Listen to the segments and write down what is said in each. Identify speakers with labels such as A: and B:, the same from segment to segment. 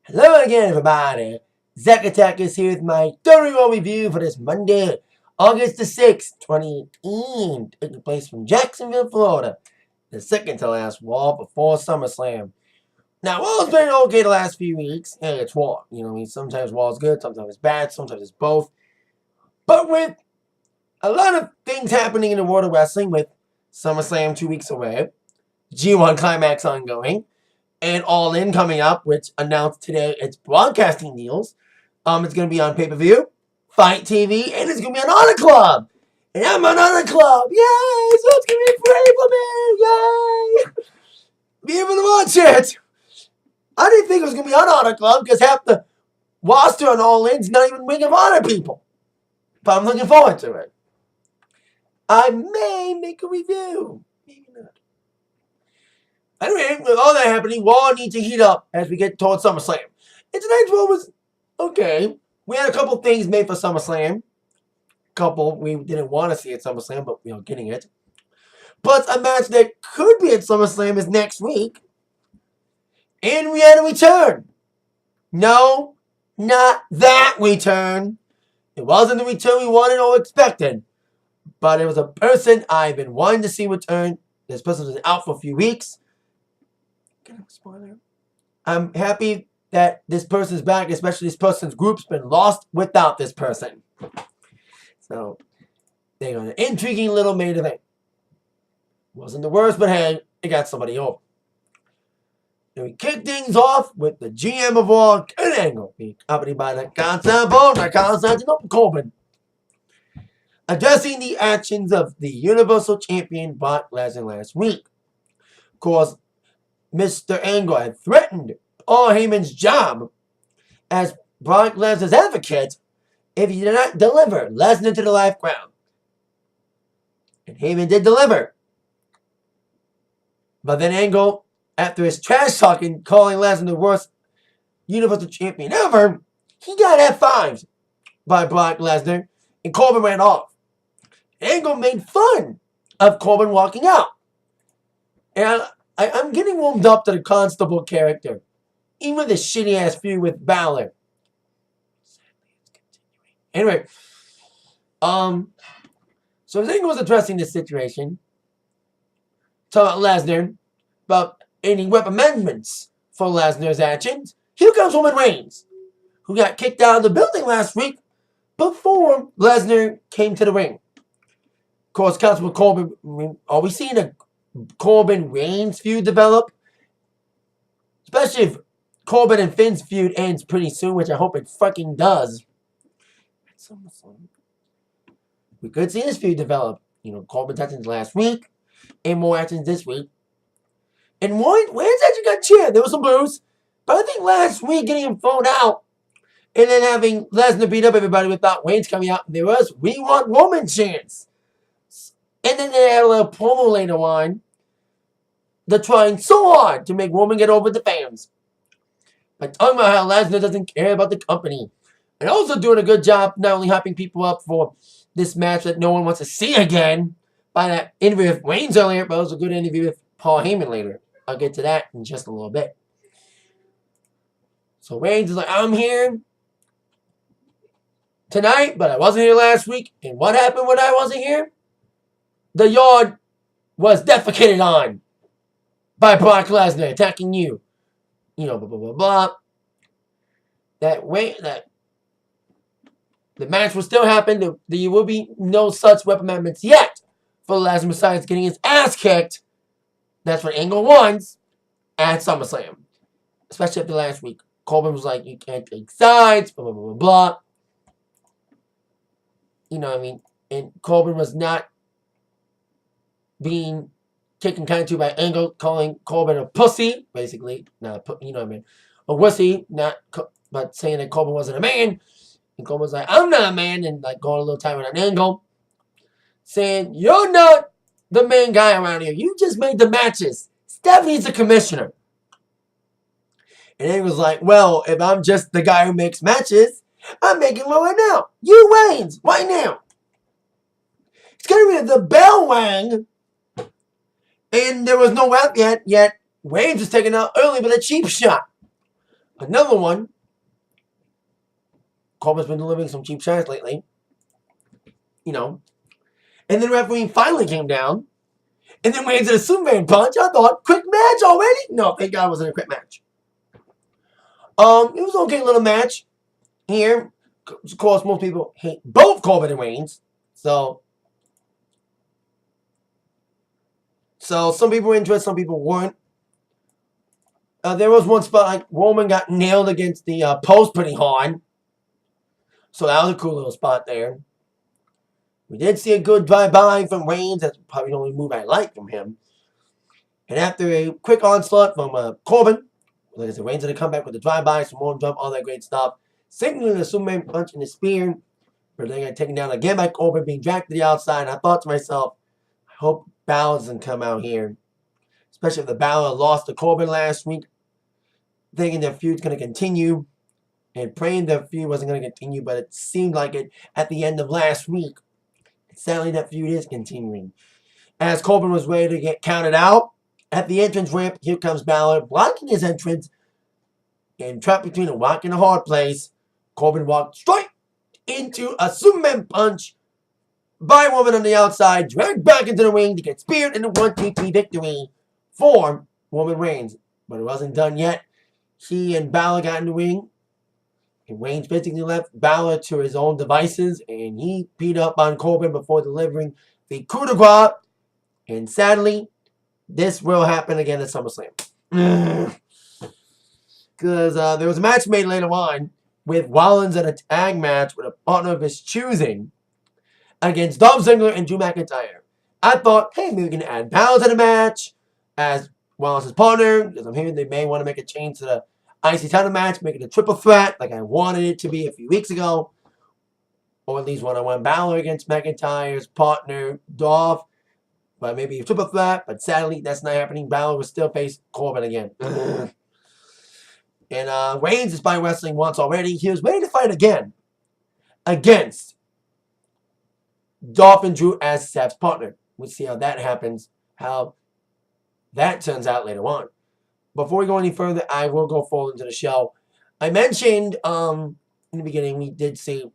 A: Hello again, everybody. Zack Attack is here with my WWE Raw review for this Monday, August the 6th, 2018, taking place from Jacksonville, Florida. The second to last Raw before Summerslam. Now, Raw's been okay the last few weeks, and it's Raw. Sometimes Raw's good, sometimes it's bad, sometimes it's both. But with a lot of things happening in the world of wrestling, with SummerSlam 2 weeks away, G1 Climax ongoing, and All In coming up, which announced today its broadcasting deals. It's going to be on pay-per-view, Fight TV, and it's going to be on Honor Club. And I'm on Honor Club. Yay! So it's going to be free for me. Yay! Be able to watch it. I didn't think it was going to be on Honor Club because half the roster on All In's not even Ring of Honor people. But I'm looking forward to it. I may make a review. Maybe not. Anyway, with all that happening, Raw needs to heat up as we get towards SummerSlam. And tonight's Raw was okay. We had a couple things made for SummerSlam. Couple we didn't want to see at SummerSlam, but we are getting it. Plus, a match that could be at SummerSlam is next week. And we had a return. No, not that return. It wasn't the return we wanted or expected. But it was a person I've been wanting to see return. This person was out for a few weeks. Spoiler. I'm happy that this person's back, especially this person's group's been lost without this person. So, they got an intriguing little main event. Wasn't the worst, but hey, it got somebody over. And we kick things off with the GM of Raw, Kurt Angle, being accompanied by the Constantinople Corbin, addressing the actions of the Universal Champion Brock Lesnar last week. Of course, Mr. Angle had threatened Paul Heyman's job as Brock Lesnar's advocate if he did not deliver Lesnar to the live crowd. And Heyman did deliver. But then Angle, after his trash talking, calling Lesnar the worst Universal Champion ever, he got F5s by Brock Lesnar, and Corbin ran off. Angle made fun of Corbin walking out. And I'm getting warmed up to the Constable character. Even with this shitty-ass feud with Balor. Anyway. So as Angle was addressing this situation, talking about Lesnar, about any rep amendments for Lesnar's actions, here comes Roman Reigns, who got kicked out of the building last week before Lesnar came to the ring. Of course, Constable Corbin, are we seeing a Corbin-Reigns feud develop? Especially if Corbin and Finn's feud ends pretty soon, which I hope it fucking does. We could see this feud develop. Corbin's actions last week, and more actions this week. And Reigns actually got cheered. There was some boos. But I think last week getting him thrown out, and then having Lesnar beat up everybody without Reigns coming out, there was "We Want Roman" chants. And then they had a little promo later on. They're trying so hard to make Roman get over the fans. By talking about how Lesnar doesn't care about the company. And also doing a good job not only hyping people up for this match that no one wants to see again by that interview with Reigns earlier, but it was a good interview with Paul Heyman later. I'll get to that in just a little bit. So Reigns is like, I'm here tonight, but I wasn't here last week. And what happened when I wasn't here? The yard was defecated on by Brock Lesnar attacking you. Blah, blah, blah, blah. That the match will still happen. There will be no such rep amendments yet for Lesnar besides getting his ass kicked. That's what Angle wants at SummerSlam. Especially after last week. Corbin was like, you can't take sides, blah, blah, blah, blah. And Corbin was not being taken kind to by Angle, calling Corbin a pussy, basically. A wussy, but saying that Corbin wasn't a man. And Corbin was like, I'm not a man, and going a little time with an Angle, saying, you're not the main guy around here. You just made the matches. Stephanie's the commissioner. And Angle's like, well, if I'm just the guy who makes matches, I'm making one right now. You Reigns, right now. It's going to be the bell rang. And there was no ref yet Reigns was taken out early with a cheap shot. Another one. Corbin's been delivering some cheap shots lately. You know. And then referee finally came down. And then went into the Superman punch. I thought, quick match already? No, thank God it wasn't a quick match. It was an okay little match here. Of course, most people hate both Corbin and Reigns. So some people were into it, some people weren't. There was one spot like Roman got nailed against the post pretty hard. So that was a cool little spot there. We did see a good drive-by from Reigns. That's probably the only move I like from him. And after a quick onslaught from Corbin, like I said, Reigns going to come back with the drive-by, some more jump, all that great stuff. Signaling the Superman punch and the spear. But then got taken down again by Corbin, being dragged to the outside. I thought to myself, I hope Balor doesn't come out here. Especially if the Balor lost to Corbin last week. Thinking their feud's going to continue. And praying their feud wasn't going to continue, but it seemed like it at the end of last week. Sadly, that feud is continuing. As Corbin was ready to get counted out, at the entrance ramp, here comes Balor, blocking his entrance. And trapped between a rock and a hard place, Corbin walked straight into a Superman punch by Roman on the outside, dragged back into the ring to get speared in the 1-2-3 victory for Roman Reigns. But it wasn't done yet. He and Balor got in the ring. And Reigns basically left Balor to his own devices, and he beat up on Corbin before delivering the coup de grace. And sadly, this will happen again at SummerSlam. Because there was a match made later on with Rollins in a tag match with a partner of his choosing against Dolph Ziggler and Drew McIntyre. I thought, hey, maybe we can add Balor to the match as Rollins' partner, because I'm hearing they may want to make a change to the IC title match, make it a triple threat like I wanted it to be a few weeks ago. Or at least one-on-one Balor against McIntyre's partner, Dolph. But maybe a triple threat, but sadly, that's not happening. Balor will still face Corbin again. And Reigns, despite wrestling once already, he was ready to fight again against Dolph and Drew as Seth's partner. We'll see how that happens, how that turns out later on. Before we go any further, I will go forward into the show. I mentioned in the beginning, we did see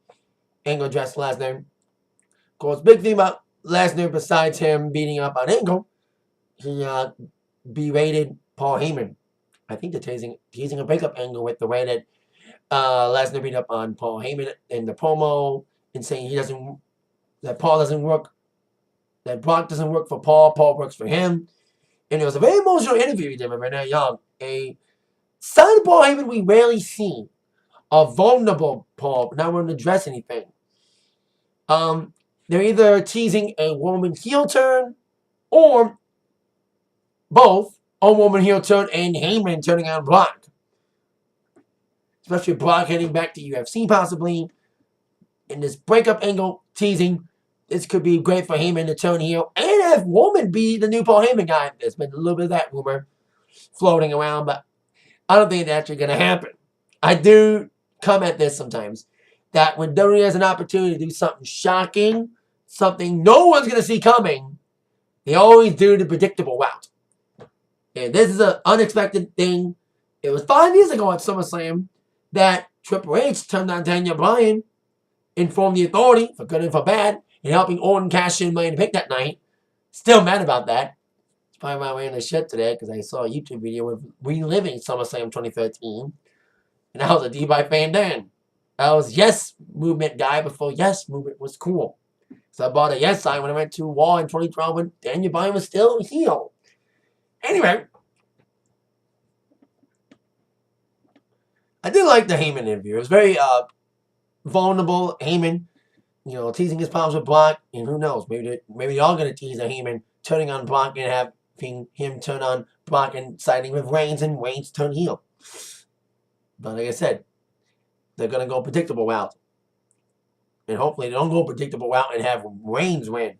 A: Angle address Lesnar. Of course, big thing about Lesnar, besides him beating up on Angle, he berated Paul Heyman. I think they're teasing a breakup angle with the way that Lesnar beat up on Paul Heyman in the promo and saying that Paul doesn't work, that Brock doesn't work for Paul, Paul works for him. And it was a very emotional interview he did with Renee Young. A side of Paul Heyman we rarely see. A vulnerable Paul, not willing to address anything. They're either teasing a Roman heel turn or both. A Roman heel turn and Heyman turning on Brock. Especially Brock heading back to UFC possibly. In this breakup angle teasing, this could be great for Heyman to turn heel and have Roman be the new Paul Heyman guy. There's been a little bit of that rumor floating around, but I don't think it's actually going to happen. I do come at this sometimes, that when WWE has an opportunity to do something shocking, something no one's going to see coming, they always do the predictable route. And this is an unexpected thing. It was 5 years ago at SummerSlam that Triple H turned on Daniel Bryan, informed the Authority, for good and for bad, and helping Orton cash in Money in the Bank that night. Still mad about that. It's probably why I'm wearing this shirt today, because I saw a YouTube video of reliving SummerSlam 2013. And I was a D-By fan then. I was Yes Movement guy before Yes Movement was cool. So I bought a Yes sign when I went to Raw in 2012 when Daniel Bryan was still heel. Anyway, I did like the Heyman interview. It was very vulnerable. Heyman, teasing his problems with Brock, and who knows, maybe they're all going to tease a Heyman turning on Brock and having him turn on Brock and siding with Reigns and Reigns turn heel. But like I said, they're going to go predictable route. And hopefully they don't go predictable route and have Reigns win.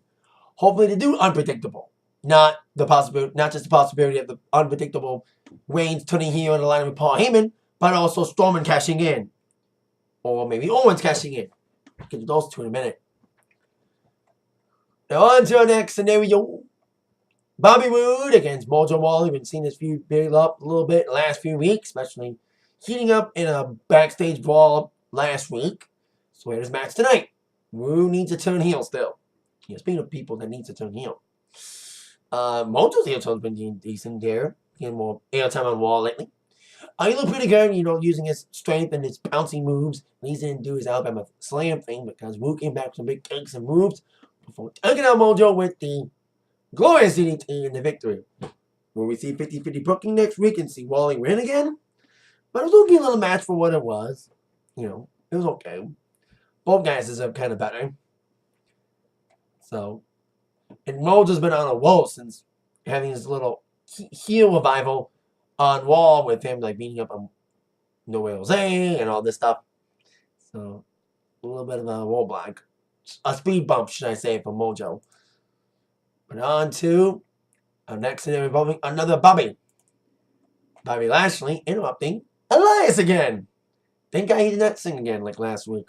A: Hopefully they do unpredictable. Not just the possibility of the unpredictable Reigns turning heel in alignment with Paul Heyman, but also Strowman cashing in. Or maybe Owens cashing in. I'll get to those two in a minute. Now on to our next scenario. Bobby Roode against Mojo Rawley. We've been seeing this feud build up a little bit the last few weeks, especially heating up in a backstage brawl last week. So here's his match tonight. Who needs to turn heel still? Yeah, speaking of people that need to turn heel. Mojo's heel turn has been decent there. Getting more airtime on Raw lately. He looked pretty good, using his strength and his bouncy moves. He didn't do his Alabama Slam thing because Wu came back with some big kicks and moves before taking out Mojo with the glorious DDT in the victory. Will we see 50-50 booking next week and see Wally win again? But it was looking a little match for what it was. It was okay. Both guys deserve kind of better. So, and Mojo's been on a roll since having his little heel revival on Raw with him like beating up on No Way Jose and all this stuff. So, a little bit of a roadblock. A speed bump, should I say, for Mojo. But on to our next scenario involving another Bobby. Bobby Lashley interrupting Elias again. Thank God he did not sing again like last week.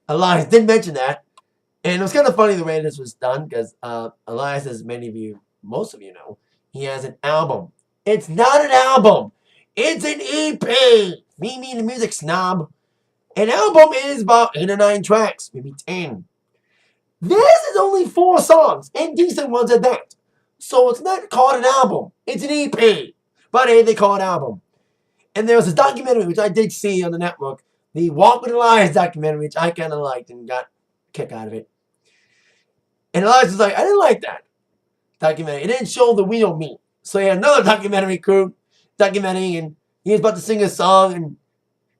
A: Elias did mention that. And it was kind of funny the way this was done because Elias, as most of you know, he has an album. It's not an album. It's an EP. Me, the music snob. An album is about 8 or 9 tracks, maybe 10. This is only 4 songs, and decent ones at that. So it's not called an album. It's an EP. But hey, they call it album. And there was a documentary, which I did see on the network, the Walk with Elias documentary, which I kind of liked and got a kick out of it. And Elias was like, I didn't like that documentary. It didn't show the real me. So he had another documentary crew documenting, and he was about to sing a song, and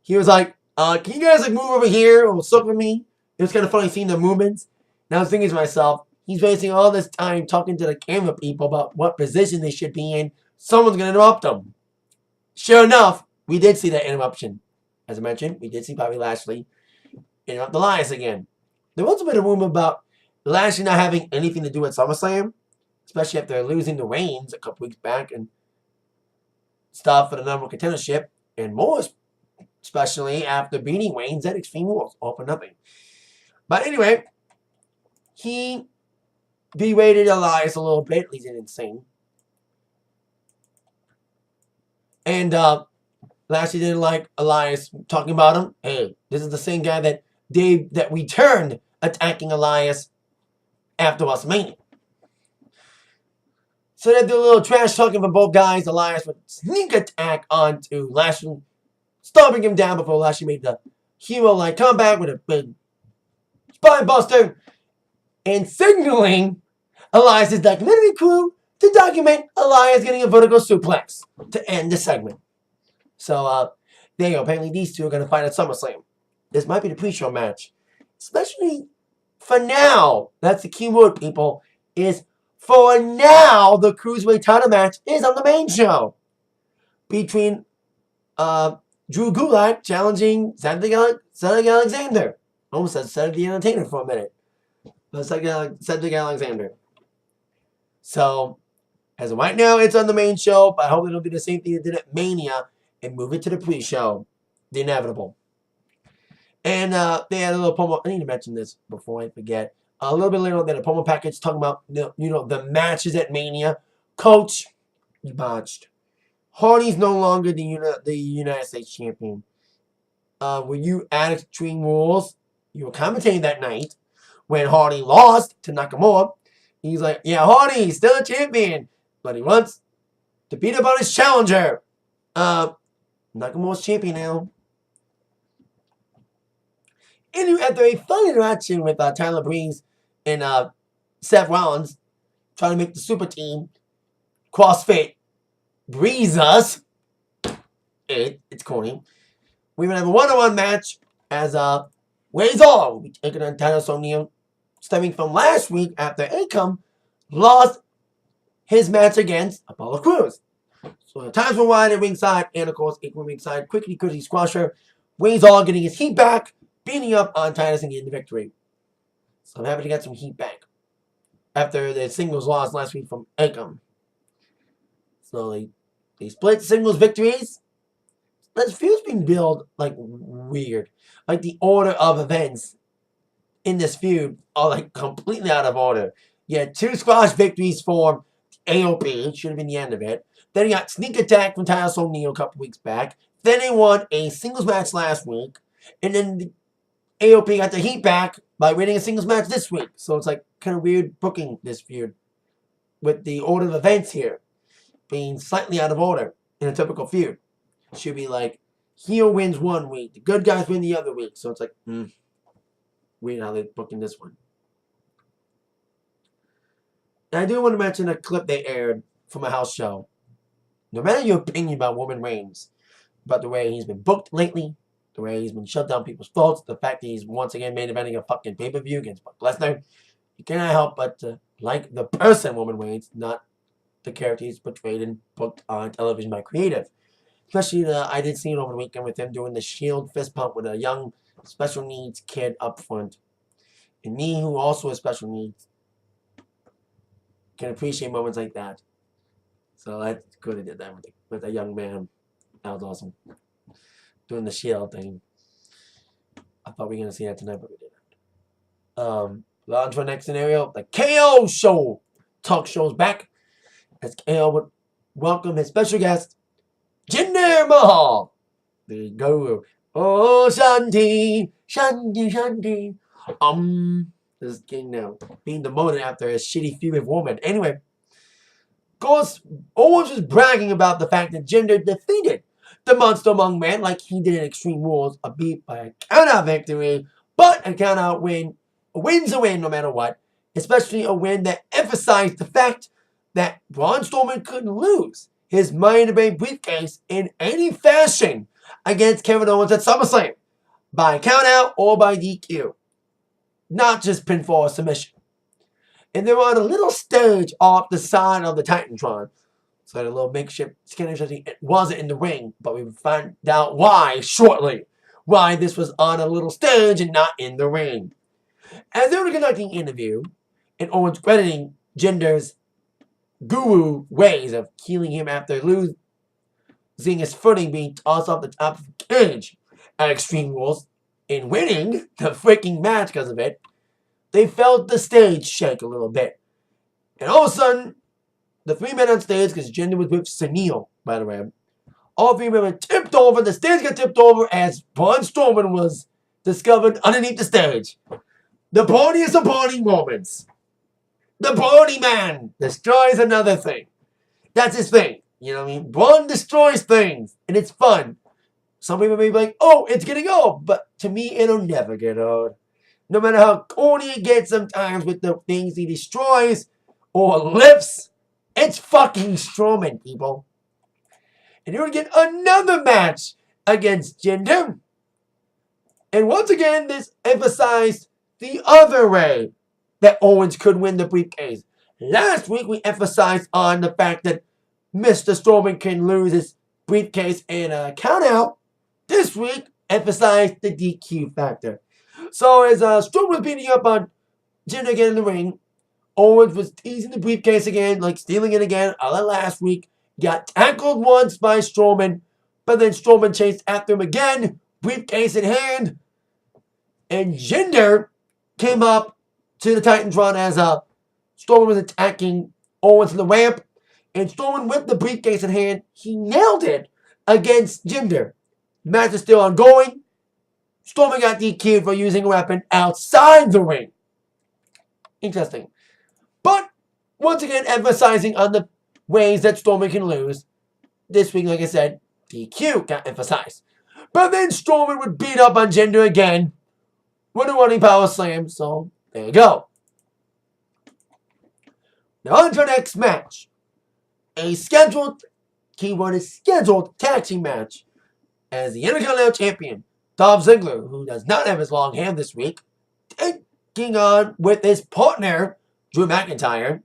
A: he was like, can you guys move over here or suck with me? It was kind of funny seeing the movements. And I was thinking to myself, he's wasting all this time talking to the camera people about what position they should be in. Someone's going to interrupt them. Sure enough, we did see that interruption. As I mentioned, we did see Bobby Lashley interrupt Elias again. There was a bit of rumor about Lashley not having anything to do with SummerSlam, especially after losing the reins a couple weeks back and stuff for the number one contendership, and more especially after beating Reigns at Extreme Rules, all for nothing. But anyway, he berated Elias a little bit. He's insane. And Lashley didn't like Elias talking about him. Hey, this is the same guy that returned attacking Elias after WrestleMania. So they did a little trash talking from both guys. Elias would sneak attack onto Lashley, stomping him down before Lashley made the hero-like comeback with a big spine buster and signaling Elias' documentary crew to document Elias getting a vertical suplex to end the segment. So, there you go. Apparently these two are going to fight at SummerSlam. This might be the pre-show match. Especially for now. That's the key word, people. Is for now, the Cruiserweight title match is on the main show. Between Drew Gulak challenging Cedric Alexander. Almost said Cedric the Entertainer for a minute. But Cedric Alexander. So, as of right now, it's on the main show. But I hope they don't do the same thing they did at Mania and move it to the pre-show. The inevitable. And they had a little promo. I need to mention this before I forget. A little bit later on, they had a promo package talking about the matches at Mania. Coach, you botched. Hardy's no longer the United States champion. When you at Extreme Rules, you were commentating that night when Hardy lost to Nakamura. He's like, yeah, Hardy's still a champion, but he wants to beat up on his challenger. Nakamura's champion now. And after a fun interaction with Tyler Breeze and Seth Rollins, trying to make the super team CrossFit breeze us. It's corny. We're going to have a one-on-one match as Razor will be taking on Titus O'Neil, stemming from last week after Akam lost his match against Apollo Crews. So the times were wide at ringside, and of course, Akam ringside, quickly squasher. Razor getting his heat back, beating up on Titus and getting the victory. So I'm happy to get some heat back after the singles loss last week from Akam. So they split singles victories. This feud's being built like weird. Like the order of events in this feud are like completely out of order. You had 2 squash victories for AOP. Should have been the end of it. Then you got sneak attack from Titus O'Neil a couple weeks back. Then they won a singles match last week. And then the AOP got the heat back by winning a singles match this week. So it's like kind of weird booking this feud with the order of events here being slightly out of order in a typical feud. It should be like heel wins one week, the good guys win the other week. So it's like, weird how they're booking this one. And I do want to mention a clip they aired from a house show. No matter your opinion about Roman Reigns, about the way he's been booked lately, the way he's been shut down people's thoughts, the fact that he's once again main eventing a fucking pay-per-view against Brock Lesnar, you cannot help but like the person Roman Reigns, not the character he's portrayed and booked on television by creative. Especially I did see it over the weekend with him doing the Shield fist pump with a young special needs kid up front. And me, who also has special needs, can appreciate moments like that. So that's good he did that with a young man. That was awesome. Doing the Shield thing. I thought we were going to see that tonight, but we didn't. On to our next scenario. The KO Show talk show's back. As KO would welcome his special guest, Jinder Mahal. The Guru. Oh, Shanti. Shanti, Shanti. This is King now. Being demoted after a shitty feud with Woman. Anyway. Of course, Owens was bragging about the fact that Jinder defeated the Monster Among Men like he did in Extreme Rules, a beat by a count-out victory, but a count-out win. A win's a win no matter what, especially a win that emphasized the fact that Braun Strowman couldn't lose his Money in the Bank briefcase in any fashion against Kevin Owens at SummerSlam, by count-out or by DQ. Not just pinfall or submission. And they were on a little stage off the side of the Titantron. So a little makeshift scanner it wasn't in the ring, but we would find out why shortly. Why this was on a little stage and not in the ring. As they were conducting an interview, and Owens crediting Jinder's guru ways of killing him after losing his footing, being tossed off the top of the cage at Extreme Rules, and winning the freaking match because of it, they felt the stage shake a little bit. And all of a sudden, the three men on stage, because Jinder was with Sunil, by the way, all three men were tipped over. The stage got tipped over as Braun Strowman was discovered underneath the stage. The party of party moments. The party man destroys another thing. That's his thing. You know what I mean? Braun destroys things, and it's fun. Some people may be like, oh, it's getting old. But to me, it'll never get old. No matter how corny it gets sometimes with the things he destroys or lifts, it's fucking Strowman, people. And you're going to get another match against Jinder. And once again, this emphasized the other way that Owens could win the briefcase. Last week, we emphasized on the fact that Mr. Strowman can lose his briefcase in a countout. This week, emphasized the DQ factor. So as Strowman was beating up on Jinder again in the ring, Owens was teasing the briefcase again, like stealing it again, a la last week. Got tackled once by Strowman, but then Strowman chased after him again, briefcase in hand. And Jinder came up to the Titantron as Strowman was attacking Owens in the ramp. And Strowman, with the briefcase in hand, he nailed it against Jinder. The match is still ongoing. Strowman got DQ'd for using a weapon outside the ring. Interesting. But, once again, emphasizing on the ways that Strowman can lose. This week, like I said, DQ got emphasized. But then Strowman would beat up on Jinder again with a running power slam. So, there you go. Now, on to our next match. A scheduled, keyword is scheduled, tag team match. As the Intercontinental Champion, Dolph Ziggler, who does not have his long hair this week, taking on with his partner, Drew McIntyre,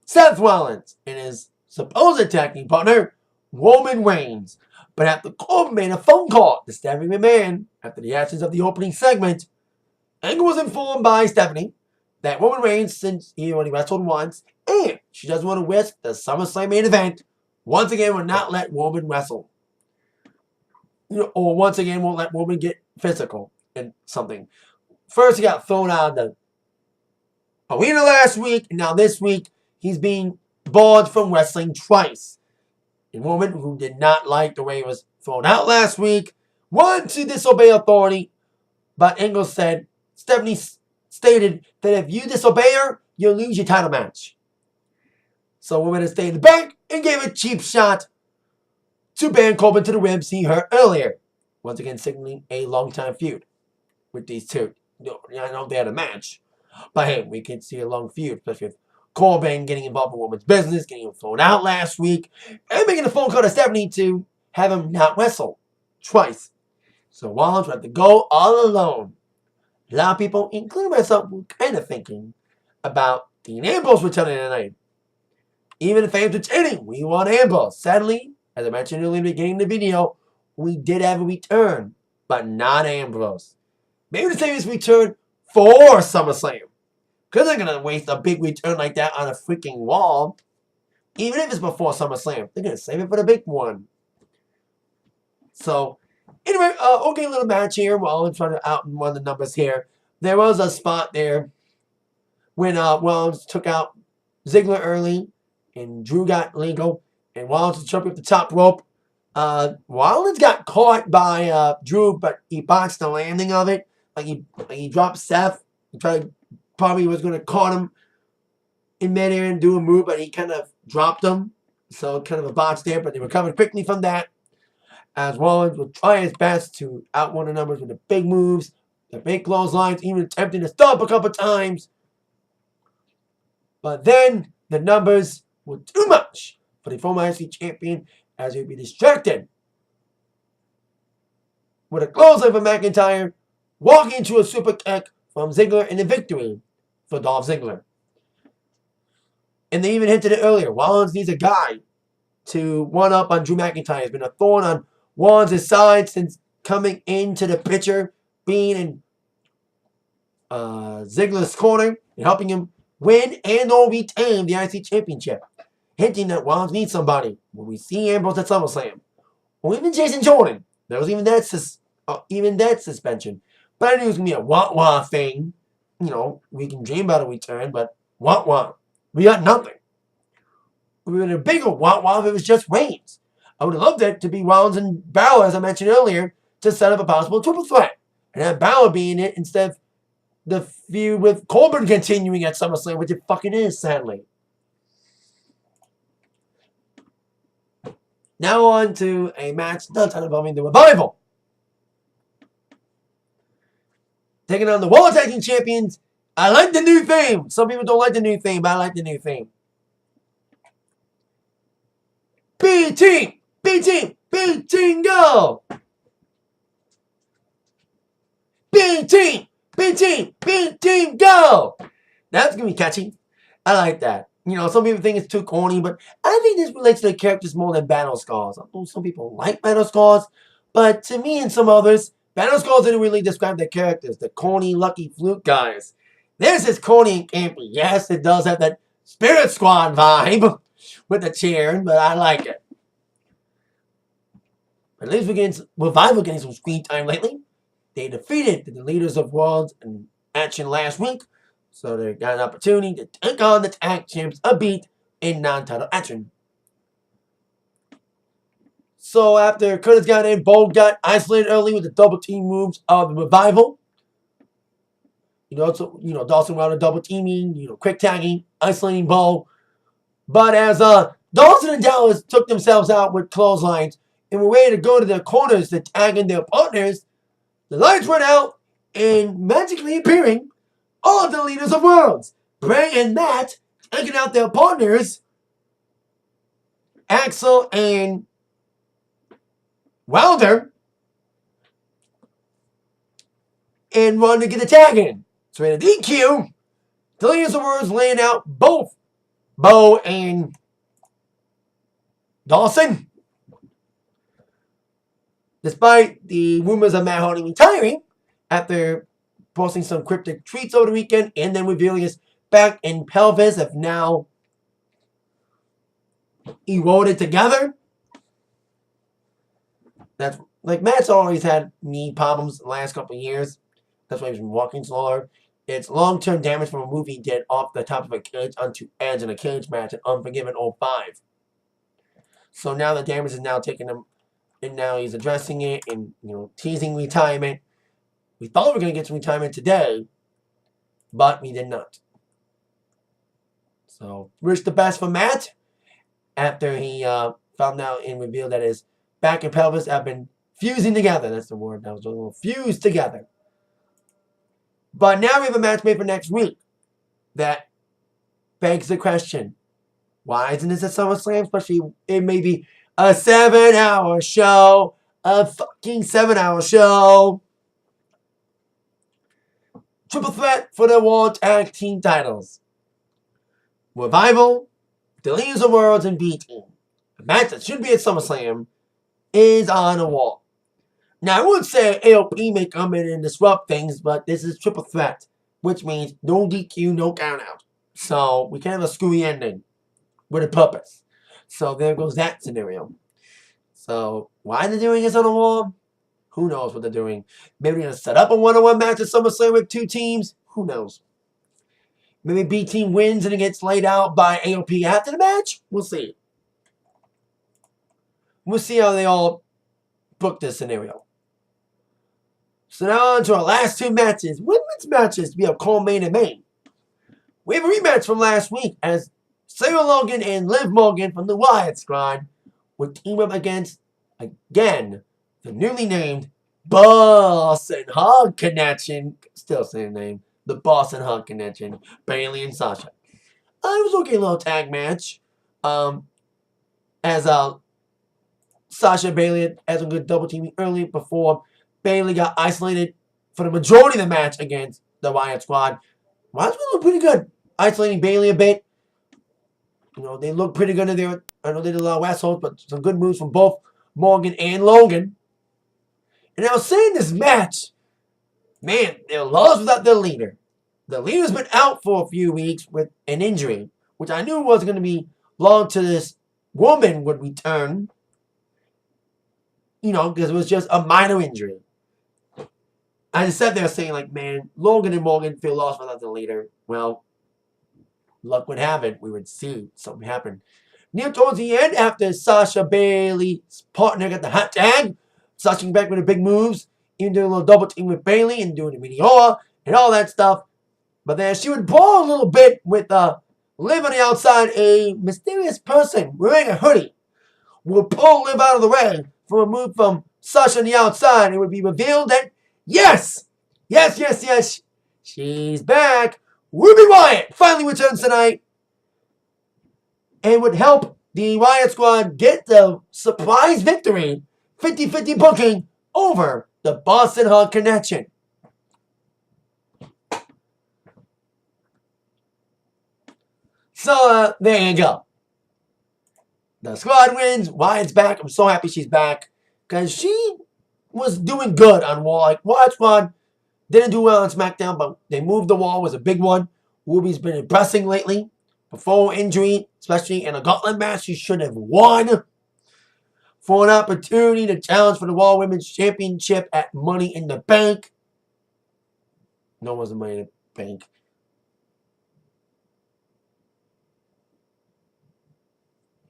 A: Seth Rollins, and his supposed tag team partner, Roman Reigns. But after Corbin made a phone call to Stephanie McMahon after the absence of the opening segment, Angle was informed by Stephanie that Roman Reigns, since he only wrestled once, and she doesn't want to risk the SummerSlam main event, once again will not let Roman wrestle. Or once again won't let Roman get physical and something. First he got thrown out of the arena last week, and now this week he's being barred from wrestling twice. And Roman, who did not like the way he was thrown out last week, wanted to disobey authority, but Engel said, Stephanie stated that if you disobey her, you'll lose your title match. So we're going to stay in the back and gave a cheap shot to Baron Corbin to the ribs he hurt earlier. Once again, signaling a long-time feud with these two. I know they had a match, but hey, we can see a long feud, especially with Corbin getting involved in women's business, getting him thrown out last week, and making a phone call to Stephanie to have him not wrestle twice. So Rollins would have to go all alone. A lot of people, including myself, were kind of thinking about Dean Ambrose returning tonight. Even the fans were chanting, we want Ambrose. Sadly, as I mentioned earlier in the beginning of the video, we did have a return, but not Ambrose. Maybe the same as return for SummerSlam. Because they're going to waste a big return like that on a freaking wall. Even if it's before SummerSlam. They're going to save it for the big one. So, anyway, okay little match here. Rollins trying to out one of the numbers here. There was a spot there when Rollins took out Ziggler early. And Drew got legal. And Rollins was jumping up the top rope. Rollins got caught by Drew, but he botched the landing of it. Like he dropped Seth. He probably was going to caught him in midair and do a move, but he kind of dropped him. So kind of a botch there, but they recovered quickly from that. As Rollins would try his best to outwin the numbers with the big moves, the big clotheslines, even attempting to stop a couple times. But then the numbers were too much for the former IC champion, as he would be distracted with a clothesline from McIntyre, walking into a super kick from Ziggler in the victory for Dolph Ziggler. And they even hinted it earlier. Rollins needs a guy to one up on Drew McIntyre. It's been a thorn on Rollins' side since coming into the picture, being in Ziggler's corner and helping him win and or retain the IC Championship. Hinting that Rollins needs somebody. When we see Ambrose at SummerSlam, or even Jason Jordan, there was even that suspension. But I knew it was going to be a wah-wah thing. You know, we can dream about a return, but wah-wah. We got nothing. We would have a bigger wah-wah if it was just Reigns. I would have loved it to be Rollins and Balor, as I mentioned earlier, to set up a possible triple threat. And have Balor being it instead of the feud with Corbin continuing at SummerSlam, which it fucking is, sadly. Now on to a match done involving the Revival. Taking on the World Tag Team Champions. I like the new theme. Some people don't like the new theme, but I like the new theme. B-Team! B-Team! B-Team, go! B-Team! B-Team! B-Team, go! That's going to be catchy. I like that. You know, some people think it's too corny, but I think this relates to the characters more than Battle Scars. I know some people like Battle Scars, but to me and some others, Battle Scars didn't really describe their characters, the corny, lucky flute guys. This is corny and campy. Yes, it does have that Spirit Squad vibe with the cheering, but I like it. At least we're getting Revival getting some screen time lately. They defeated the leaders of Worlds in action last week, so they got an opportunity to take on the tag champs a beat in non-title action. So after Curtis got in, Bo got isolated early with the double team moves of the Revival. Dawson Wilder double teaming, quick tagging, isolating Bo. But as Dawson and Dallas took themselves out with clotheslines and were ready to go to their corners to tag in their partners, the lights went out and magically appearing all of the leaders of Worlds, Bray and Matt, taking out their partners, Axel and Wilder, and run to get the tag in. So in a DQ, the leaders of Worlds laying out both Bo and Dawson. Despite the rumors of Matt Hardy retiring after posting some cryptic tweets over the weekend and then revealing his back and pelvis have now eroded together. That's like Matt's always had knee problems the last couple of years. That's why he's been walking slower. It's long-term damage from a move he did off the top of a cage onto Edge in a cage match at Unforgiven 05. So now the damage is now taking him and now he's addressing it and teasing retirement. We thought we were going to get to retirement today, but we did not. So wish the best for Matt after he found out and revealed that his back and pelvis have been fusing together. That's the word. That was a little fused together. But now we have a match made for next week that begs the question, why isn't this a SummerSlam? Especially it may be a 7-hour show. A fucking 7-hour show. Triple threat for the World Tag Team titles. Revival, the Leaders of Worlds, and B-Team. The match that should be at SummerSlam is on the wall. Now, I would say AOP may come in and disrupt things, but this is triple threat, which means no DQ, no countout. So we can have a screwy ending with a purpose. So there goes that scenario. So why they're doing this on the wall? Who knows what they're doing? Maybe they're going to set up a one-on-one match at SummerSlam with two teams? Who knows? Maybe B team wins and it gets laid out by AOP after the match? We'll see. We'll see how they all book this scenario. So now on to our last two matches. Women's matches. We have Cole Main and Main. We have a rematch from last week as Sarah Logan and Liv Morgan from the Wyatt Squad would team up against, again, the newly named Boss and Hug Connection. Still same name. The Boss and Hug Connection. Bayley and Sasha. It was okay little tag match. As Sasha and Bayley had some good double teaming early before Bayley got isolated for the majority of the match against the Wyatt Squad. Wyatt Squad looked pretty good. Isolating Bayley a bit. They look pretty good in there. I know they did a lot of West Holds, but some good moves from both Morgan and Logan. And I was saying this match, man, they're lost without their leader. The leader's been out for a few weeks with an injury, which I knew wasn't going to be long till this woman would return. Because it was just a minor injury. I just sat there saying, man, Logan and Morgan feel lost without the leader. Well, luck would have it, we would see something happen. Near towards the end, after Sasha Bayley's partner got the hot tag, Sasha came back with the big moves, even doing a little double team with Bayley and doing the Meteor and all that stuff. But then she would brawl a little bit with Liv on the outside. A mysterious person wearing a hoodie would pull Liv out of the way for a move from Sasha on the outside. It would be revealed that, yes, she's back. Ruby Wyatt finally returns tonight and would help the Wyatt Squad get the surprise victory, 50-50 booking over the Boston Hug Connection. So, there you go. The squad wins. Wyatt's back. I'm so happy she's back because she was doing good on Raw. Wyatt Squad didn't do well on SmackDown, but they moved the wall. Was a big one. Ruby's been impressing lately. Before injury, especially in a gauntlet match, she should have won. For an opportunity to challenge for the Raw Women's Championship at Money in the Bank. No, it wasn't Money in the Bank.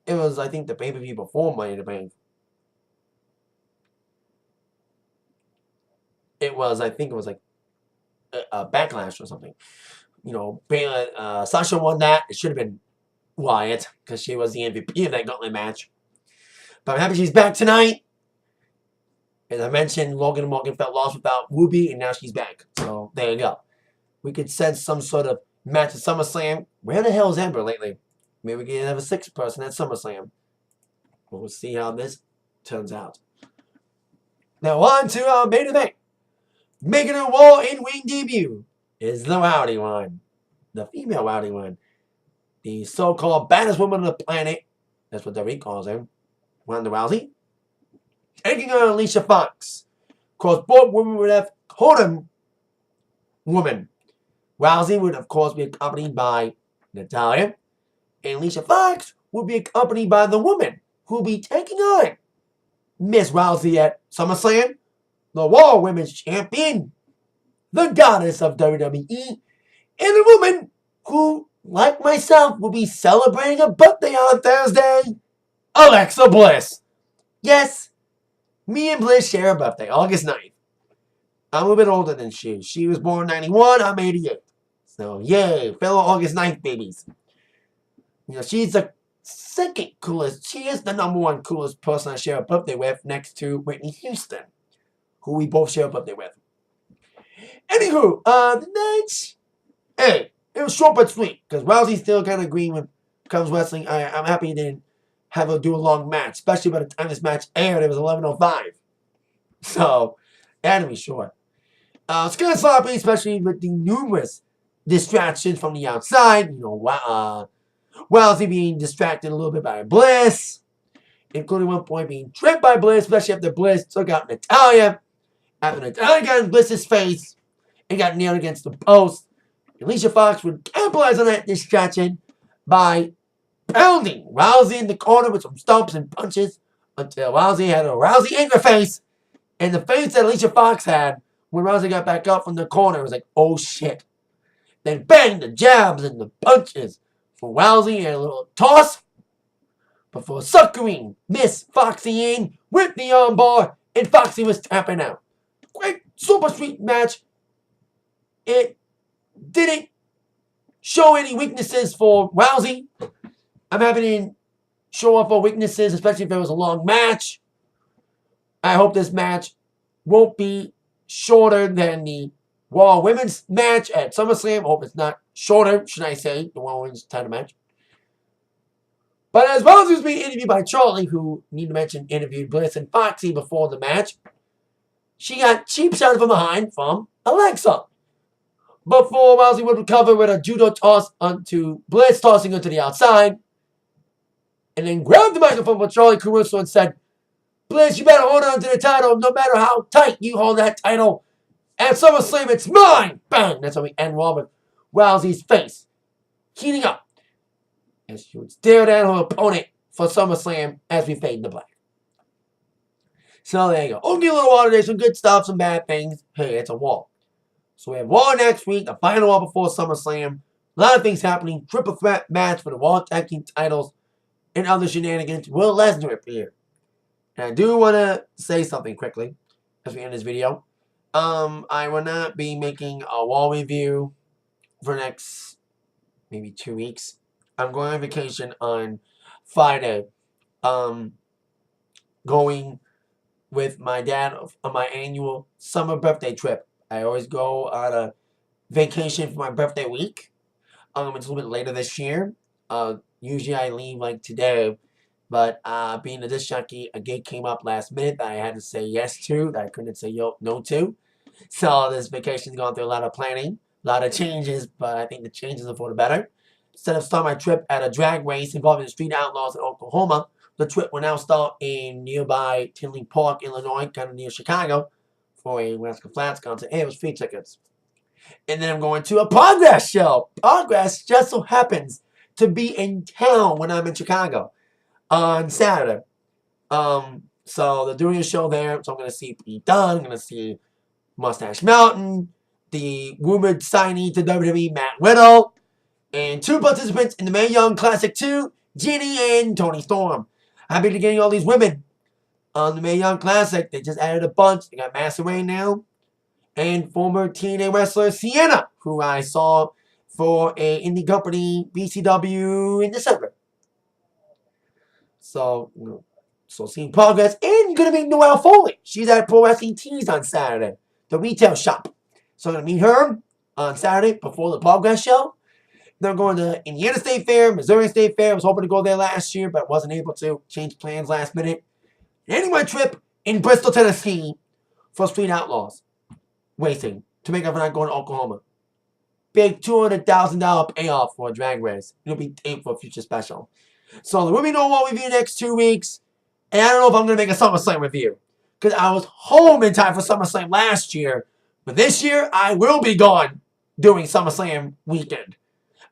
A: It was, I think, the pay-per-view before Money in the Bank. It was, I think it was like a Backlash or something. Sasha won that. It should have been Wyatt because she was the MVP of that gauntlet match. But I'm happy she's back tonight. As I mentioned, Logan and Morgan felt lost without Ruby, and now she's back. So there you go. We could sense some sort of match at SummerSlam. Where the hell is Ember lately? Maybe we can have a sixth person at SummerSlam. We'll see how this turns out. Now on to our main event. Making her Raw in-ring debut is the rowdy one. The female rowdy one. The so-called baddest woman on the planet. That's what WWE calls her. Ronda Rousey. Taking on Alicia Fox. Of course, both women would have called him woman. Rousey would, of course, be accompanied by Natalya. And Alicia Fox would be accompanied by the woman who will be taking on Miss Rousey at SummerSlam. The Raw Women's Champion. The goddess of WWE. And the woman who, like myself, will be celebrating a birthday on Thursday. Alexa Bliss. Yes, Me and Bliss share a birthday, August 9th. I'm a little bit older than she. She was born 91, I'm 88. So, yay, fellow August 9th babies. You know, she's the second coolest. She is the number one coolest person I share a birthday with, next to Whitney Houston, who we both share a birthday with. Anywho, the match, hey, it was short but sweet, because Rousey's still kind of green when it comes wrestling. I'm happy he didn't have her do a long match, especially by the time this match aired, it was 11:05. So, it had to be short. It's kind of sloppy, especially with the numerous distractions from the outside. You know, Rousey being distracted a little bit by Bliss, including one point being tripped by Bliss, especially after Bliss took out Natalya. After Natalya got in Bliss's face and got nailed against the post, Alicia Fox would capitalize on that distraction by pounding Rousey in the corner with some stomps and punches until Rousey had a Rousey anger face, and the face that Alicia Fox had when Rousey got back up from the corner was like, oh shit. Then bang, the jabs and the punches for Rousey and a little toss before suckering Miss Foxy in with the armbar, and Foxy was tapping out. Great, super sweet match. It didn't show any weaknesses for Rousey. I'm happy to didn't show off our weaknesses, especially if it was a long match. I hope this match won't be shorter than the Raw Women's match at SummerSlam. I hope it's not shorter, should I say, the Raw Women's title match. But as well as it was being interviewed by Charlie, who, need to mention, interviewed Bliss and Foxy before the match, she got cheap shot from behind from Alexa. Before Rousey would recover with a judo toss onto Bliss, tossing her to the outside, and then grabbed the microphone from Charlie Caruso and said, Bliss, you better hold on to the title no matter how tight you hold that title. At SummerSlam, it's mine! Bang! That's how we end Raw with Rousey's face heating up as she would stare down her opponent for SummerSlam as we fade to black. So there you go. Okay, a little Raw today. Some good stuff, some bad things. Hey, it's a Raw. So we have Raw next week, the final Raw before SummerSlam. A lot of things happening. Triple threat match for the Raw Tag Team titles and other shenanigans. Will Lesnar appear? And I do want to say something quickly as we end this video. I will not be making a Raw review for the next maybe 2 weeks. I'm going on vacation on Friday. Going with my dad on my annual summer birthday trip. I always go on a vacation for my birthday week. It's a little bit later this year. Usually I leave like today, but being a disc jockey, a gig came up last minute that I had to say yes to, that I couldn't say no to. So this vacation's gone through a lot of planning, a lot of changes, but I think the changes are for the better. Instead of starting my trip at a drag race involving the Street Outlaws in Oklahoma, the trip will now start in nearby Tinley Park, Illinois, kind of near Chicago, for a Rascal Flats concert. And it was free tickets. And then I'm going to a Progress show. Progress just so happens to be in town when I'm in Chicago on Saturday. So they're doing a show there. So I'm going to see Pete Dunne. I'm going to see Mustache Mountain, the rumored signee to WWE, Matt Riddle, and 2 participants in the Mae Young Classic 2, Ginny and Toni Storm. Happy to getting all these women on the Mae Young Classic. They just added a bunch. They got Master Wayne now, and former TNA wrestler Sienna, who I saw for a indie company, BCW, in December. So seeing Progress, and you're going to meet Noelle Foley. She's at Pro Wrestling Tees on Saturday, the retail shop. So I'm going to meet her on Saturday before the Progress show. Then I'm going to Indiana State Fair, Missouri State Fair. I was hoping to go there last year, but wasn't able to. Change plans last minute. Ending my trip in Bristol, Tennessee for Street Outlaws racing to make up for not going to Oklahoma. Big $200,000 payoff for a drag race. It'll be taped for a future special. So there will be no Raw review next 2 weeks. And I don't know if I'm going to make a SummerSlam review, because I was home in time for SummerSlam last year. But this year, I will be gone doing SummerSlam weekend.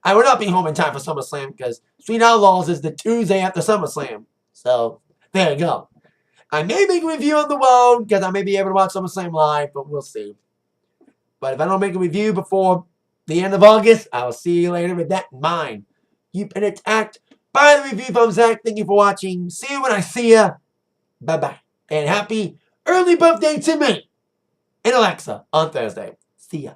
A: I will not be home in time for SummerSlam because Street Outlaws is the Tuesday after SummerSlam. So, there you go. I may make a review on the road because I may be able to watch SummerSlam live, but we'll see. But if I don't make a review before the end of August, I will see you later with that in mind. You've been attacked by the review from Zach. Thank you for watching. See you when I see you. Bye-bye. And happy Early birthday to me and Alexa on Thursday. See ya.